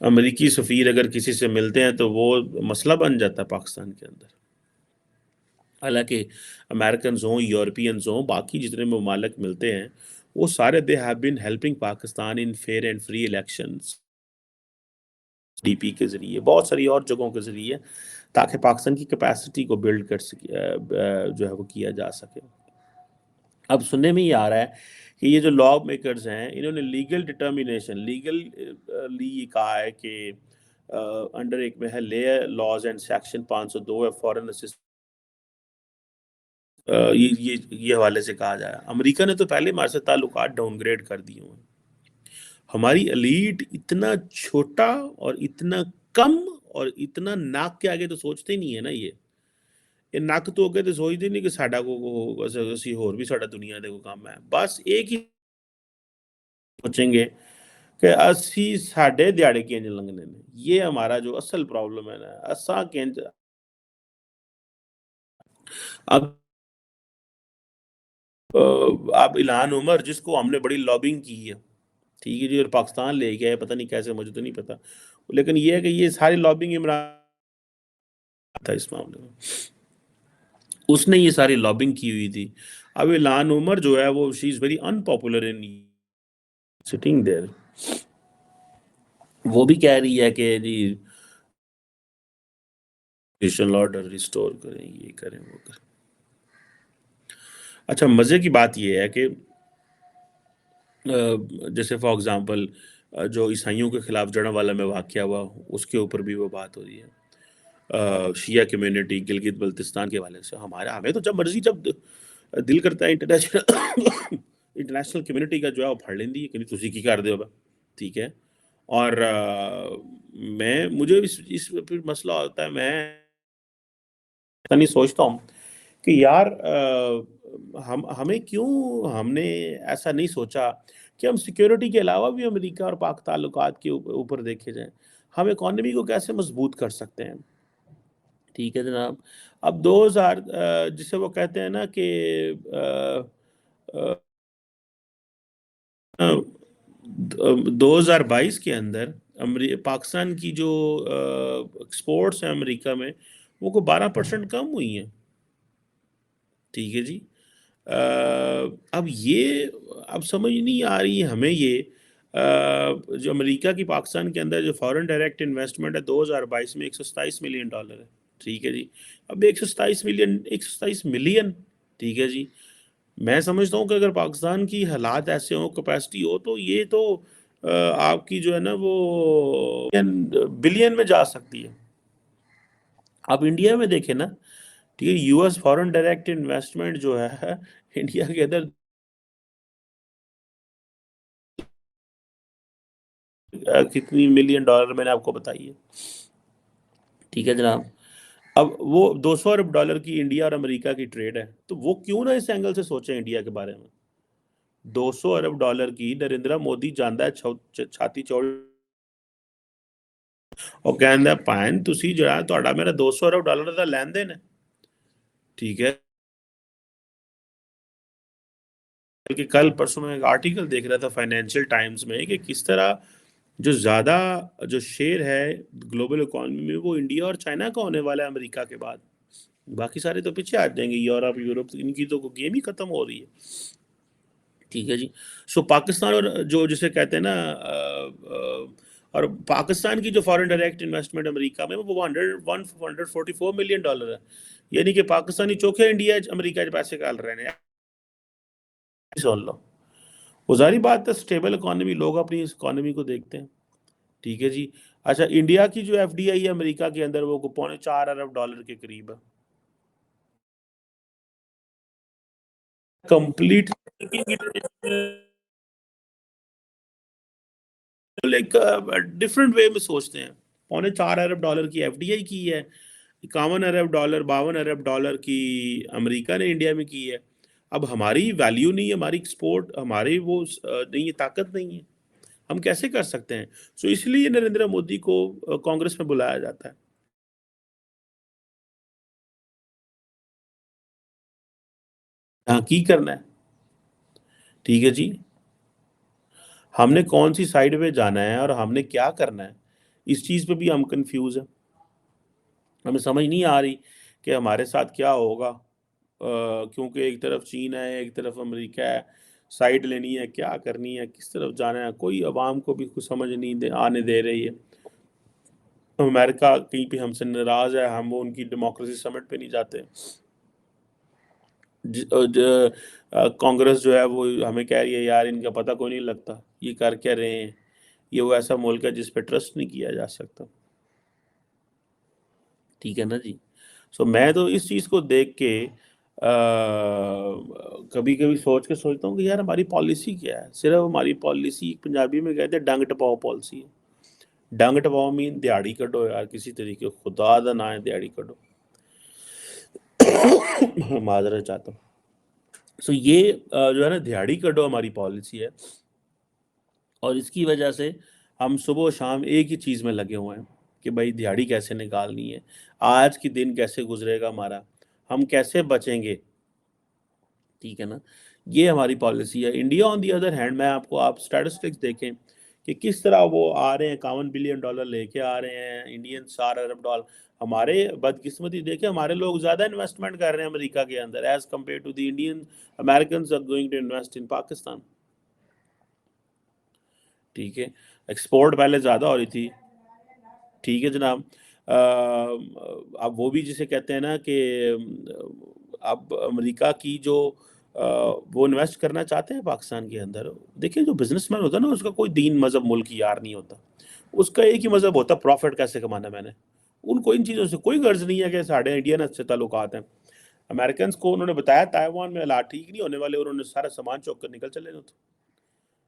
امریکی سفیر اگر کسی سے ملتے ہیں تو وہ مسئلہ بن جاتا ہے پاکستان کے اندر. حالانکہ امریکنز ہوں، یورپینز ہوں، باقی جتنے ممالک ملتے ہیں وہ سارے they have been helping Pakistan in fair and free elections, D P کے ذریعے، بہت ساری اور جگہوں کے ذریعے، تاکہ پاکستان کی کیپیسٹی کو بلڈ کر سکے، جو ہے وہ کیا جا سکے. اب سننے میں یہ آ رہا ہے کہ یہ جو لا میکرز ہیں انہوں نے لیگل ڈٹرمینیشن، لیگل یہ کہا ہے کہ انڈر ایک میں ہے لے لاز اینڈ سیکشن 502 ہے فورن اسسٹ، یہ حوالے سے کہا جا رہا ہے. امریکہ نے تو پہلے ہمارے سے تعلقات ڈاؤن گریڈ کر دیے ہیں. ہماری ایلیٹ اتنا چھوٹا اور اتنا کم اور اتنا ناک کے آگے تو سوچتے نہیں ہے نا. یہ نک تو اگے تو سوچتے نہیں کہ ساڈا کو اسی ہور بھی ساڈا دنیا دے کو کام ہے. بس ایک ہی سوچیں گے کہ اسی ساڈے دیاڑے کینج لنگنے نے. یہ ہمارا جو اصل پرابلم ہے نا، اساں کینج. اب اب اعلان عمر جس کو ہم نے بڑی لابنگ کی ہے، ٹھیک ہے جی، اور پاکستان لے گیا ہے، پتہ نہیں کیسے، مجھے تو نہیں پتا، لیکن یہ ہے کہ یہ ساری لابنگ عمران تھا اس معاملے میں، اس نے یہ ساری لابنگ کی ہوئی تھی. اب اعلان عمر جو ہے وہ she is very unpopular in sitting there. وہ بھی کہہ رہی ہے کہ جی نیشنل آرڈر ریسٹور کریں، یہ کریں وہ کریں. اچھا، مزے کی بات یہ ہے کہ جیسے فار ایگزامپل جو عیسائیوں کے خلاف جڑنوالا میں واقعہ ہوا، اس کے اوپر بھی وہ بات ہو رہی ہے. شیعہ کمیونٹی گلگت بلتستان کے حوالے سے ہمیں تو جب مرضی، جب دل کرتا ہے انٹرنیشنل کمیونٹی کا جو ہے وہ پھڑ لیندی ہے کہ نہیں تسی کی کر دے ہو. ٹھیک ہے. اور مجھے اس پھر مسئلہ ہوتا ہے، میں نہیں سوچتا ہوں کہ یار ہمیں کیوں ہم نے ایسا نہیں سوچا کہ ہم سیکیورٹی کے علاوہ بھی امریکہ اور پاک تعلقات کے اوپر دیکھے جائیں، ہم اکانومی کو کیسے مضبوط کر سکتے ہیں. ٹھیک ہے جناب. اب 2000 جسے وہ کہتے ہیں نا کہ 2022 کے اندر پاکستان کی جو ایکسپورٹس ہیں امریکہ میں وہ کو 12% کم ہوئی ہیں. ٹھیک ہے جی. اب سمجھ نہیں آ رہی ہمیں یہ جو امریکہ کی پاکستان کے اندر جو فورن ڈائریکٹ انویسٹمنٹ ہے 2022 میں $127 ملین ہے. ٹھیک ہے جی. اب 127 ملین. ٹھیک ہے جی. میں سمجھتا ہوں کہ اگر پاکستان کی حالات ایسے ہوں، کیپیسٹی ہو، تو یہ تو آپ کی جو ہے نا وہ بلین میں جا سکتی ہے. آپ انڈیا میں دیکھیں نا، ٹھیک ہے، U S foreign direct investment جو ہے انڈیا کے اندر کتنی ملین ڈالر میں نے آپ کو بتائی ہے. ٹھیک ہے جناب. اب وہ $200 ارب کی انڈیا اور امریکہ کی ٹریڈ ہے، تو وہ کیوں نہ اس اینگل سے سوچیں انڈیا کے بارے میں. $200 ارب کی نریندرا مودی جاندا ہے چھاتی چوڑ اور کہندا پائن تسی جڑا تہاڈا میرا $200 ارب دا لین دین ہے. ٹھیک ہے. کہ کل پرسوں میں ایک آرٹیکل دیکھ رہا تھا فائنینشیل ٹائمز میں کہ کس طرح جو زیادہ جو شیئر ہے گلوبل اکانومی میں وہ انڈیا اور چائنا کا ہونے والا ہے امریکہ کے بعد. باقی سارے تو پیچھے آ جائیں گے، یورپ، ان کی تو گیم ہی ختم ہو رہی ہے. ٹھیک ہے جی. سو پاکستان اور جو جسے کہتے ہیں نا اور پاکستان کی جو فارن ڈائریکٹ انویسٹمنٹ امریکہ میں وہ $144 ملین ہے. یعنی کہ پاکستانی چوکھے انڈیا امریکہ کے پیسے ڈال رہے ہیں. سن لو، وہ ظاہری بات ہے سٹیبل اکانومی، لوگ اپنی اس اکانومی کو دیکھتے ہیں. ٹھیک ہے جی. اچھا، انڈیا کی جو ایف ڈی آئی ہے امریکہ کے اندر وہ $4.25 ارب کے قریب ہے. کمپلیٹ ایک ڈفرینٹ وے میں سوچتے ہیں. $4.25 ارب کی ایف ڈی آئی کی ہے، $51 ارب، $52 ارب کی امریکہ نے انڈیا میں کی ہے. اب ہماری ویلیو نہیں ہے، ہماری ایکسپورٹ، ہماری وہ نہیں ہے، طاقت نہیں ہے، ہم کیسے کر سکتے ہیں. سو اس لیے نریندر مودی کو کانگریس میں بلایا جاتا ہے. ہاں، کی کرنا ہے. ٹھیک ہے جی. ہم نے کون سی سائڈ پہ جانا ہے اور ہم نے کیا کرنا ہے، اس چیز پہ بھی ہم کنفیوز ہیں، ہمیں سمجھ نہیں آ رہی کہ ہمارے ساتھ کیا ہوگا، کیونکہ ایک طرف چین ہے، ایک طرف امریکہ ہے، سائیڈ لینی ہے، کیا کرنی ہے، کس طرف جانا ہے، کوئی عوام کو بھی کچھ سمجھ نہیں آنے دے رہی ہے۔ امریکہ کہیں پہ ہم سے ناراض ہے، ہم وہ ان کی ڈیموکریسی سمٹ پہ نہیں جاتے۔ کانگریس جو ہے وہ ہمیں کہہ رہی ہے یار ان کا پتہ کوئی نہیں لگتا، یہ کر کیا رہے ہیں، یہ وہ ایسا ملک ہے جس پہ ٹرسٹ نہیں کیا جا سکتا۔ ٹھیک ہے نا جی۔ سو میں تو اس چیز کو دیکھ کے کبھی کبھی سوچتا ہوں کہ یار ہماری پالیسی کیا ہے۔ صرف ہماری پالیسی پنجابی میں کہتے ہیں ڈنگ ٹپاؤ پالیسی ہے۔ ڈنگ ٹپاؤ مین دیہڑی کڈو یار، کسی طریقے خدا دا نہ ہے دیہڑی کڈو، معذرت چاہتا ہوں۔ سو یہ جو ہے نا دیہڑی کڈو ہماری پالیسی ہے، اور اس کی وجہ سے ہم صبح و شام ایک ہی چیز میں لگے ہوئے ہیں کہ بھائی دیہڑی کیسے نکالنی ہے، آج کی دن کیسے گزرے گا ہمارا، ہم کیسے بچیں گے۔ ٹھیک ہے نا، یہ ہماری پالیسی ہے۔ India on the other hand, میں آپ اسٹیٹسٹکس دیکھیں کہ کس طرح وہ آ رہے ہیں، $51 بلین لے کے آ رہے ہیں، انڈین $4 ارب۔ ہمارے بدقسمتی دیکھیں، ہمارے لوگ زیادہ انویسٹمنٹ کر رہے ہیں امریکہ کے اندر as compared to the Indian Americans are going to invest in Pakistan. ٹھیک ہے، ایکسپورٹ پہلے زیادہ ہو رہی تھی، ٹھیک ہے جناب۔ اب وہ بھی جسے کہتے ہیں نا کہ اب امریکہ کی جو وہ انویسٹ کرنا چاہتے ہیں پاکستان کے اندر، دیکھیں جو بزنس مین ہوتا ہے نا، اس کا کوئی دین مذہب ملک یار نہیں ہوتا، اس کا ایک ہی مذہب ہوتا ہے پروفٹ کیسے کمانا میں نے۔ ان کو ان چیزوں سے کوئی غرض نہیں ہے کہ ساڑھے انڈین سے تعلقات ہیں۔ امریکنز کو انہوں نے بتایا تائیوان میں حالات ٹھیک نہیں ہونے والے، اور انہوں نے سارا سامان چوک کر نکل چلے ہوتے۔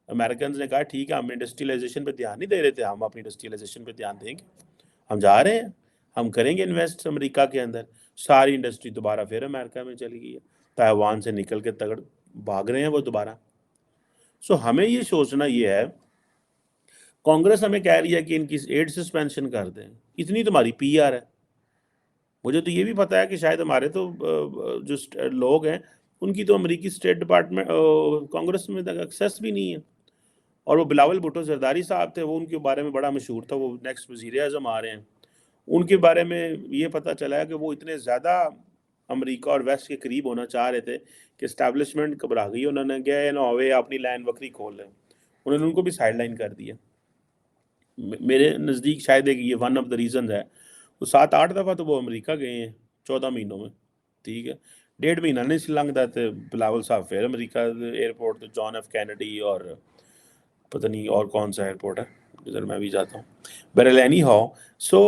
امریکنز نے کہا ٹھیک ہے، ہم انڈسٹریلائزیشن پہ دھیان نہیں دے رہے تھے، ہم اپنی انڈسٹریلائزیشن پہ دھیان دیں گے، ہم جا رہے ہیں، ہم کریں گے انویسٹ امریکہ کے اندر۔ ساری انڈسٹری دوبارہ پھر امریکہ میں چلی گئی ہے، تائیوان سے نکل کے تگڑ بھاگ رہے ہیں وہ دوبارہ۔ سو ہمیں یہ سوچنا یہ ہے، کانگریس ہمیں کہہ رہی ہے کہ ان کی ایڈ سسپینشن کر دیں، اتنی تمہاری پی آر ہے۔ مجھے تو یہ بھی پتا ہے کہ شاید ہمارے تو جو لوگ ہیں ان کی تو امریکی اسٹیٹ ڈپارٹمنٹ کانگریس میں تک ایکسیس بھی نہیں ہے۔ اور وہ بلاول بھٹو زرداری صاحب تھے، وہ ان کے بارے میں بڑا مشہور تھا، وہ نیکسٹ وزیر اعظم آ رہے ہیں۔ ان کے بارے میں یہ پتہ چلا ہے کہ وہ اتنے زیادہ امریکہ اور ویسٹ کے قریب ہونا چاہ رہے تھے کہ اسٹیبلشمنٹ گھبرا گئی، انہوں نے کہا نہ ہوئے اپنی لائن بکری کھول لیں، انہوں نے ان کو بھی سائڈ لائن کر دیا۔ میرے نزدیک شاید ایک یہ ون آف دا ریزنز ہے، وہ 7-8 دفعہ تو وہ امریکہ گئے ہیں 14 مہینوں میں، ٹھیک ہے۔ 1.5 مہینہ نہیں سی لنگتا تھے بلاول صاحب پھر امریکہ ایئرپورٹ تو جان ایف کینیڈی اور پتہ نہیں اور کون سا ایئرپورٹ ہے جدھر میں بھی جاتا ہوں، بہرحال اینی ہاؤ۔ سو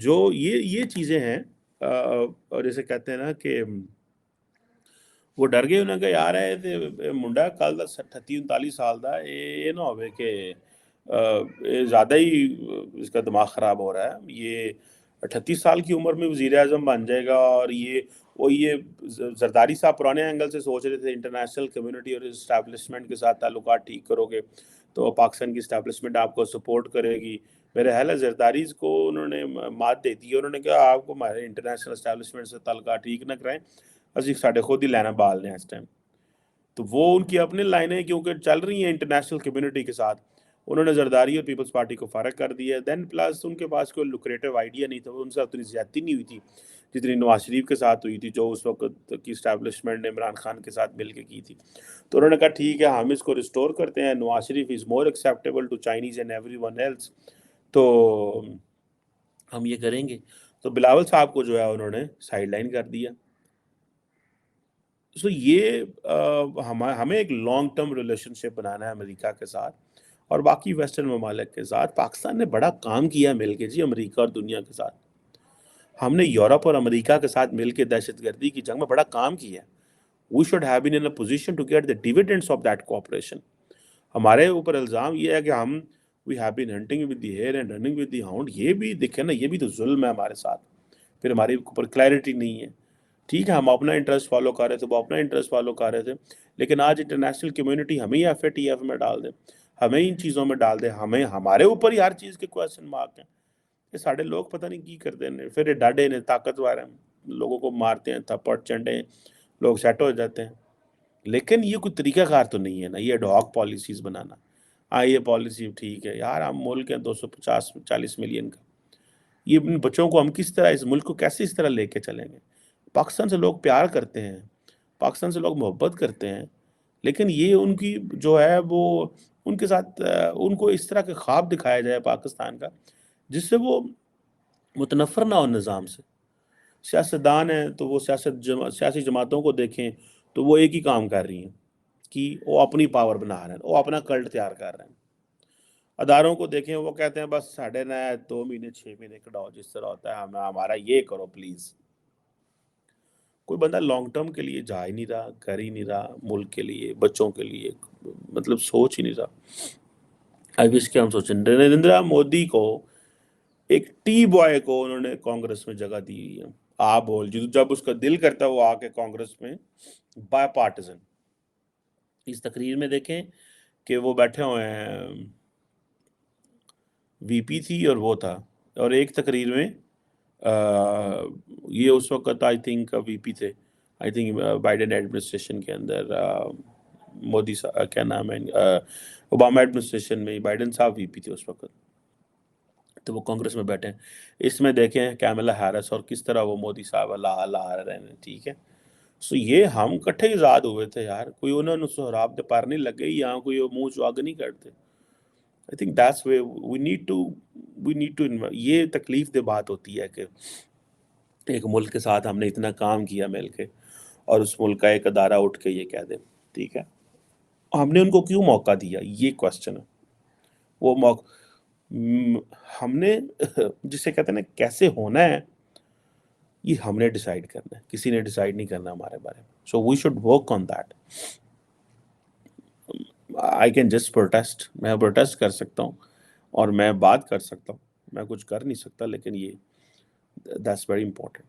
جو یہ چیزیں ہیں، اور جیسے کہتے ہیں نا کہ وہ ڈر گئے، انہوں نے کہا یار ہے منڈا کل 38-39 سال دا، یہ نہ ہوئے کہ زیادہ ہی اس کا دماغ خراب ہو رہا ہے، یہ 38 سال کی عمر میں وزیر اعظم بن جائے گا۔ اور یہ زرداری صاحب پرانے اینگل سے سوچ رہے تھے انٹرنیشنل کمیونٹی اور اسٹیبلشمنٹ کے ساتھ تعلقات ٹھیک کرو گے تو پاکستان کی اسٹیبلشمنٹ آپ کو سپورٹ کرے گی۔ میرے خیال ہے زرداریز کو انہوں نے مات دے دی، انہوں نے کہا آپ کو ہمارے انٹرنیشنل اسٹیبلشمنٹ سے تعلقات ٹھیک نہ کرائیں، اسی ساڑھے خود ہی لینا بال نے اس ٹائم۔ تو وہ ان کی اپنی لائنیں کیونکہ چل رہی ہیں انٹرنیشنل کمیونٹی کے ساتھ، انہوں نے زرداری اور پیپلز پارٹی کو فارغ کر دیا۔ دین پلس ان کے پاس کوئی لوکریٹو آئیڈیا نہیں تھا، ان سے اتنی زیادتی نہیں ہوئی تھی جتنی نواز شریف کے ساتھ ہوئی تھی، جو اس وقت کی اسٹیبلشمنٹ نے عمران خان کے ساتھ مل کے کی تھی۔ تو انہوں نے کہا ٹھیک ہے ہم اس کو ریسٹور کرتے ہیں، Nawaz Sharif is more acceptable to Chinese and everyone else, تو ہم یہ کریں گے۔ تو بلاول صاحب کو جو ہے انہوں نے سائڈ لائن کر دیا۔ سو یہ ہمیں ایک لانگ ٹرم ریلیشن شپ بنانا ہے امریکہ کے ساتھ اور باقی ویسٹرن ممالک کے ساتھ۔ پاکستان نے بڑا کام کیا مل کے جی امریکہ اور دنیا کے ساتھ، ہم نے یورپ اور امریکہ کے ساتھ مل کے دہشت گردی کی جنگ میں بڑا کام کیا ہے۔ We should have been in a position to get the dividends of that cooperation۔ ہمارے اوپر الزام یہ ہے کہ ہم we have been hunting with the hare and running with the hound، یہ بھی دیکھیں نا، یہ بھی تو ظلم ہے ہمارے ساتھ، پھر ہمارے اوپر کلیئرٹی نہیں ہے۔ ٹھیک ہے ہم اپنا انٹرسٹ فالو کر رہے تھے، وہ اپنا انٹرسٹ فالو کر رہے تھے، لیکن آج انٹرنیشنل کمیونٹی ہمیں FATF میں ڈال دے، ہمیں ان چیزوں میں ڈال دے، ہمارے اوپر ہی ہر چیز کے کویسچن مارک ہیں۔ یہ سارے لوگ پتہ نہیں کی کرتے ہیں، پھر یہ ڈاڈے نے طاقتور ہیں، لوگوں کو مارتے ہیں، تھپڑ چنڈے، لوگ سیٹ ہو جاتے ہیں۔ لیکن یہ کوئی طریقہ کار تو نہیں ہے نا، یہ ایڈ ہاک پالیسیز بنانا۔ یہ پالیسی ٹھیک ہے یار، ہم ملک ہیں 240 ملین کا، یہ اپنے بچوں کو ہم کس طرح اس ملک کو کیسے اس طرح لے کے چلیں گے؟ پاکستان سے لوگ پیار کرتے ہیں، پاکستان سے لوگ محبت کرتے ہیں، لیکن یہ ان کی جو ہے وہ ان کے ساتھ ان کو اس طرح کے خواب دکھایا جائے پاکستان کا جس سے وہ متنفر نہ ہو نظام سے۔ سیاستدان ہیں تو وہ سیاسی جماعتوں کو دیکھیں تو وہ ایک ہی کام کر رہی ہیں کہ وہ اپنی پاور بنا رہے ہیں، وہ اپنا کلٹ تیار کر رہے ہیں۔ اداروں کو دیکھیں، وہ کہتے ہیں بس ساڑھے نیا 2 مہینے 6 مہینے کٹاؤ جس طرح ہوتا ہے، ہمارا یہ کرو پلیز۔ کوئی بندہ لانگ ٹرم کے لیے جا ہی نہیں رہا، کر ہی نہیں رہا، ملک کے لیے، بچوں کے لیے، مطلب سوچ ہی نہیں رہا۔ اب اس کے ہم سوچیں نریندر مودی کو ایک ٹی بوائے کو انہوں نے کانگریس میں جگہ دی ہے، آپ بول جب اس کا دل کرتا ہے وہ آ کے کانگریس میں بائی پارٹیزن۔ اس تقریر میں دیکھیں کہ وہ بیٹھے ہوئے ہیں، وی پی تھی اور وہ تھا، اور ایک تقریر میں یہ اس وقت آئی تھنک وی پی تھے، آئی تھنک بائیڈن ایڈمنسٹریشن کے اندر، مودی صاحب کیا نام ہے، اوباما ایڈمنسٹریشن میں بائیڈن صاحب وی پی تھے اس وقت، تو وہ کانگریس میں بیٹھے ہیں۔ اس میں دیکھیں کیملا ہیرس اور کس طرح وہ مودی صاحب لا رہے ہیں، ٹھیک ہے۔ سو یہ ہم کٹھے آزاد ہوئے تھے یار، کوئی انہوں نے سہراب دے پار نہیں لگے، یہاں کوئی منہ چواگ نہیں کرتے۔ I think that's where we need to یہ تکلیف دہ بات ہوتی ہے کہ ایک ملک کے ساتھ ہم نے اتنا کام کیا مل کے، اور اس ملک کا ایک ادارہ اٹھ کے یہ کہہ دے، ٹھیک ہے، ہم نے ان کو کیوں موقع دیا، یہ کوسچن ہے۔ وہ ہم نے جسے کہتے ہیں نا کیسے ہونا ہے، یہ ہم نے ڈیسائیڈ کرنا ہے، کسی نے ڈیسائیڈ نہیں کرنا ہمارے بارے میں۔ So we should work on that. I can just protest, میں پروٹیسٹ کر سکتا ہوں اور میں بات کر سکتا ہوں، میں کچھ کر نہیں سکتا، لیکن یہ دیٹس ویری امپورٹنٹ۔